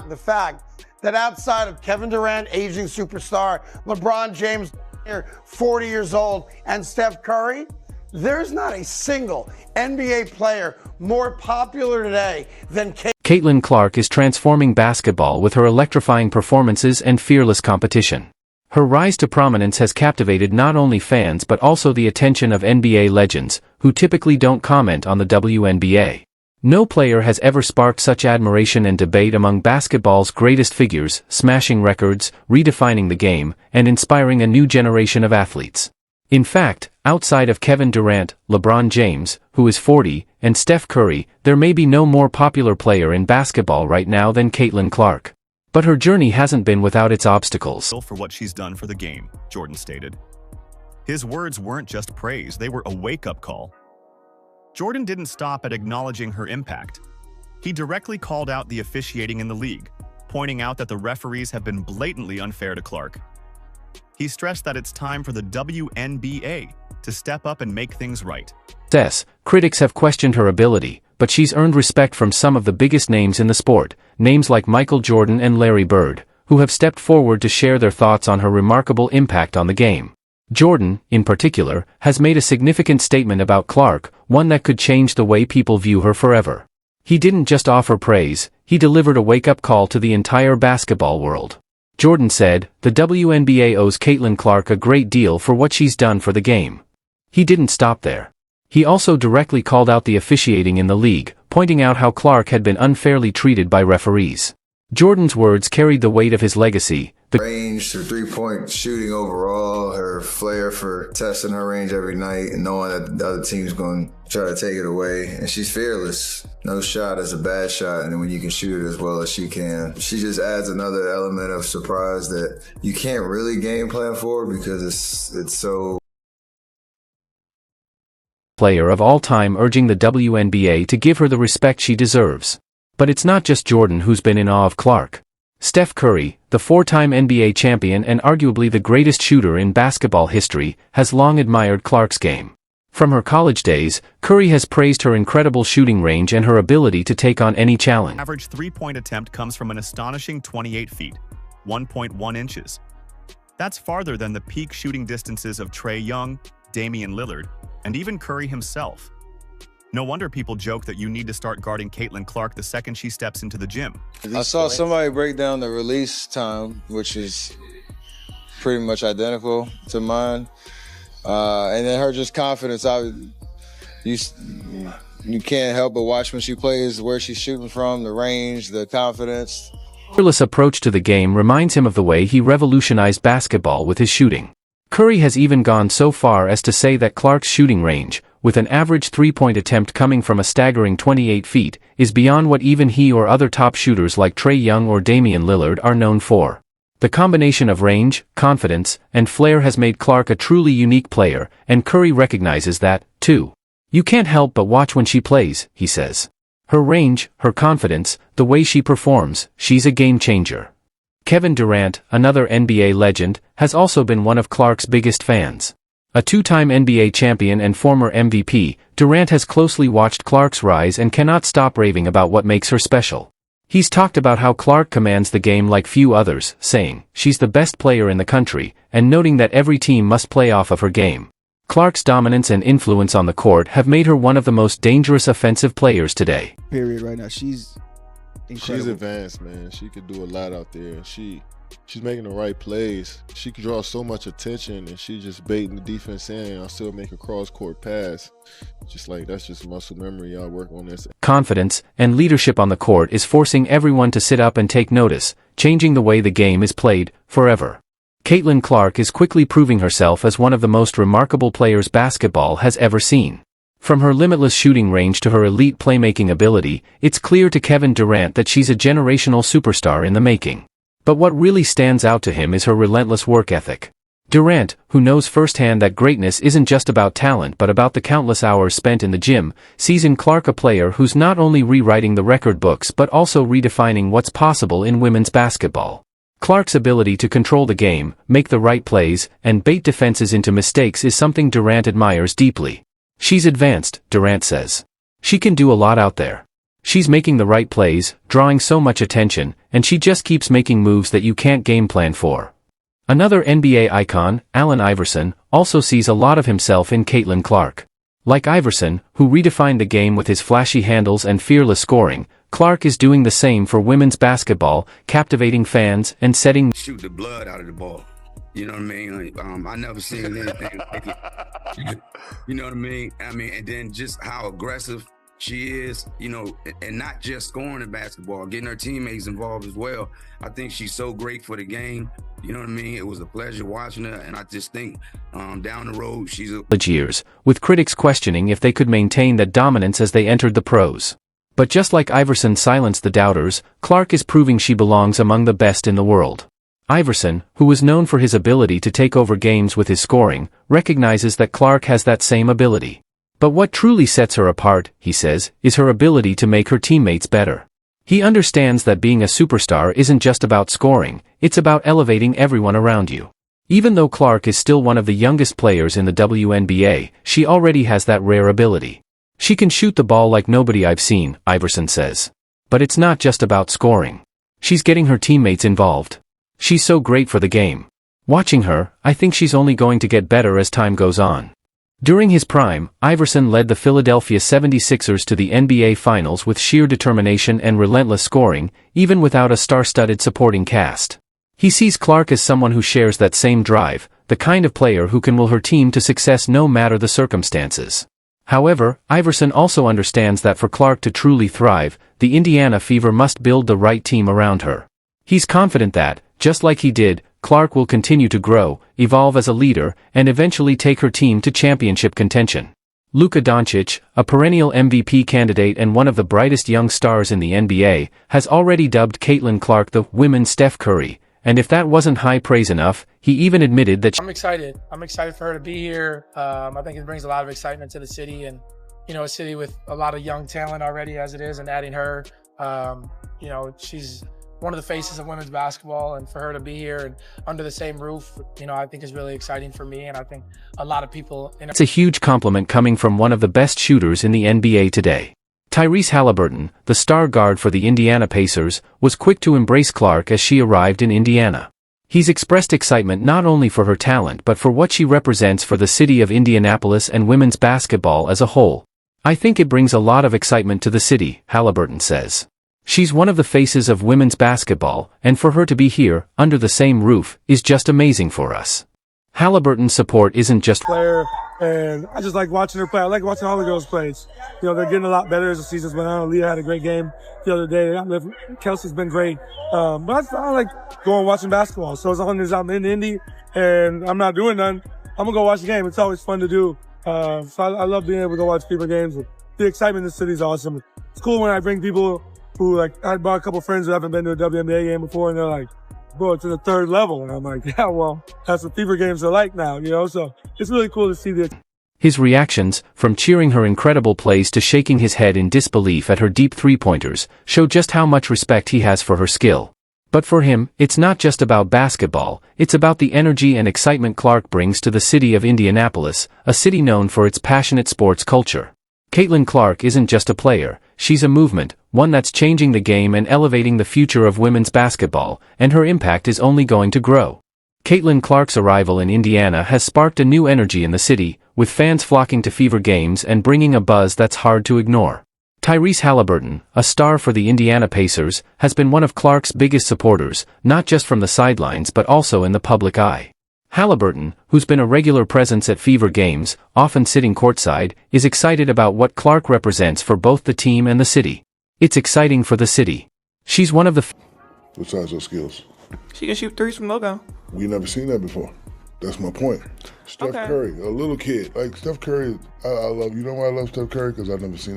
the fact that outside of Kevin Durant, aging superstar, LeBron James, 40 years old, and Steph Curry, there's not a single NBA player more popular today than Caitlin Clark is transforming basketball with her electrifying performances and fearless competition. Her rise to prominence has captivated not only fans but also the attention of NBA legends, who typically don't comment on the WNBA. No player has ever sparked such admiration and debate among basketball's greatest figures, smashing records, redefining the game, and inspiring a new generation of athletes. In fact, outside of Kevin Durant, LeBron James, who is 40, and Steph Curry, there may be no more popular player in basketball right now than Caitlin Clark. But her journey hasn't been without its obstacles. For what she's done for the game, Jordan stated. His words weren't just praise, they were a wake-up call. Jordan didn't stop at acknowledging her impact. He directly called out the officiating in the league, pointing out that the referees have been blatantly unfair to Clark. He stressed that it's time for the WNBA to step up and make things right. Critics have questioned her ability, but she's earned respect from some of the biggest names in the sport, names like Michael Jordan and Larry Bird, who have stepped forward to share their thoughts on her remarkable impact on the game. Jordan, in particular, has made a significant statement about Clark, one that could change the way people view her forever. He didn't just offer praise, he delivered a wake-up call to the entire basketball world. Jordan said, "The WNBA owes Caitlin Clark a great deal for what she's done for the game." He didn't stop there. He also directly called out the officiating in the league, pointing out how Clark had been unfairly treated by referees. Jordan's words carried the weight of his legacy. The range, her three-point shooting overall, her flair for testing her range every night and knowing that the other team's going to try to take it away. And she's fearless. No shot is a bad shot, and when you can shoot it as well as she can. She just adds another element of surprise that you can't really game plan for because it's so... Player of all time, urging the WNBA to give her the respect she deserves. But it's not just Jordan who's been in awe of Clark. Steph Curry, the four-time NBA champion and arguably the greatest shooter in basketball history, has long admired Clark's game. From her college days, Curry has praised her incredible shooting range and her ability to take on any challenge. Average three-point attempt comes from an astonishing 28 feet, 1.1 inches. That's farther than the peak shooting distances of Trae Young, Damian Lillard, and even Curry himself. No wonder people joke that you need to start guarding Caitlin Clark the second she steps into the gym. I saw somebody break down the release time, which is pretty much identical to mine. And then her just confidence, you can't help but watch when she plays, where she's shooting from, the range, the confidence. Fearless approach to the game reminds him of the way he revolutionized basketball with his shooting. Curry has even gone so far as to say that Clark's shooting range, with an average three-point attempt coming from a staggering 28 feet, is beyond what even he or other top shooters like Trae Young or Damian Lillard are known for. The combination of range, confidence, and flair has made Clark a truly unique player, and Curry recognizes that, too. "You can't help but watch when she plays," he says. "Her range, her confidence, the way she performs, she's a game-changer." Kevin Durant, another NBA legend, has also been one of Clark's biggest fans. A two-time NBA champion and former MVP, Durant has closely watched Clark's rise and cannot stop raving about what makes her special. He's talked about how Clark commands the game like few others, saying, "She's the best player in the country," and noting that every team must play off of her game. Clark's dominance and influence on the court have made her one of the most dangerous offensive players today. Period. Right now, she's incredible. She's advanced, man. She could do a lot out there. She's making the right plays. She could draw so much attention, and she just baiting the defense in, and I'll still make a cross-court pass. Just like, that's just muscle memory. Y'all work on this. Confidence and leadership on the court is forcing everyone to sit up and take notice, changing the way the game is played, forever. Caitlin Clark is quickly proving herself as one of the most remarkable players basketball has ever seen. From her limitless shooting range to her elite playmaking ability, it's clear to Kevin Durant that she's a generational superstar in the making. But what really stands out to him is her relentless work ethic. Durant, who knows firsthand that greatness isn't just about talent but about the countless hours spent in the gym, sees in Clark a player who's not only rewriting the record books but also redefining what's possible in women's basketball. Clark's ability to control the game, make the right plays, and bait defenses into mistakes is something Durant admires deeply. "She's advanced," Durant says. "She can do a lot out there. She's making the right plays, drawing so much attention, and she just keeps making moves that you can't game plan for. Another NBA icon, Allen Iverson, also sees a lot of himself in Caitlin Clark. Like Iverson, who redefined the game with his flashy handles and fearless scoring, Clark is doing the same for women's basketball, captivating fans and setting shoot the blood out of the ball. You know what I mean? I never seen anything like it. You know what I mean? And then just how aggressive she is, you know, and not just scoring in basketball, getting her teammates involved as well. I think she's so great for the game. You know what I mean? It was a pleasure watching her, and I just think down the road she's a years, with critics questioning if they could maintain that dominance as they entered the pros. But just like Iverson silenced the doubters, Clark is proving she belongs among the best in the world. Iverson, who was known for his ability to take over games with his scoring, recognizes that Clark has that same ability. But what truly sets her apart, he says, is her ability to make her teammates better. He understands that being a superstar isn't just about scoring, it's about elevating everyone around you. Even though Clark is still one of the youngest players in the WNBA, she already has that rare ability. She can shoot the ball like nobody I've seen, Iverson says. But it's not just about scoring. She's getting her teammates involved. She's so great for the game. Watching her, I think she's only going to get better as time goes on. During his prime, Iverson led the Philadelphia 76ers to the NBA Finals with sheer determination and relentless scoring, even without a star-studded supporting cast. He sees Clark as someone who shares that same drive, the kind of player who can will her team to success no matter the circumstances. However, Iverson also understands that for Clark to truly thrive, the Indiana Fever must build the right team around her. He's confident that, just like he did, Clark will continue to grow, evolve as a leader, and eventually take her team to championship contention. Luka Doncic, a perennial MVP candidate and one of the brightest young stars in the NBA, has already dubbed Caitlin Clark the women's Steph Curry, and if that wasn't high praise enough, he even admitted that I'm excited. I'm excited for her to be here. I think it brings a lot of excitement to the city, and, you know, a city with a lot of young talent already as it is, and adding her, you know, she's one of the faces of women's basketball, and for her to be here and under the same roof, you know, I think is really exciting for me, and I think a lot of people. It's a huge compliment coming from one of the best shooters in the NBA today. Tyrese Halliburton, the star guard for the Indiana Pacers, was quick to embrace Clark as she arrived in Indiana. He's expressed excitement not only for her talent but for what she represents for the city of Indianapolis and women's basketball as a whole. I think it brings a lot of excitement to the city, Halliburton says. She's one of the faces of women's basketball, and for her to be here, under the same roof, is just amazing for us. Halliburton's support isn't just player, and I just like watching her play. I like watching all the girls play. You know, they're getting a lot better as the season's went on. Leah had a great game the other day. Kelsey's been great. But I like going watching basketball. So as long as I'm in Indy and I'm not doing nothing, I'm going to go watch the game. It's always fun to do. So I love being able to go watch people games. The excitement in the city is awesome. It's cool when I bring people who, like, I brought a couple friends who haven't been to a WNBA game before, and they're like, bro, it's in the third level. And I'm like, yeah, well, that's what Fever games are like now, you know? So it's really cool to see this. His reactions, from cheering her incredible plays to shaking his head in disbelief at her deep three-pointers, show just how much respect he has for her skill. But for him, it's not just about basketball, it's about the energy and excitement Clark brings to the city of Indianapolis, a city known for its passionate sports culture. Caitlin Clark isn't just a player, she's a movement, one that's changing the game and elevating the future of women's basketball, and her impact is only going to grow. Caitlin Clark's arrival in Indiana has sparked a new energy in the city, with fans flocking to Fever games and bringing a buzz that's hard to ignore. Tyrese Halliburton, a star for the Indiana Pacers, has been one of Clark's biggest supporters, not just from the sidelines but also in the public eye. Halliburton, who's been a regular presence at Fever games, often sitting courtside, is excited about what Clark represents for both the team and the city. It's exciting for the city. She's one of the Besides those skills, she can shoot threes from logo. we never seen that before. That's my point. Steph Okay. Curry, a little kid. Like Steph Curry, I love, you know why I love Steph Curry? Because I've never seen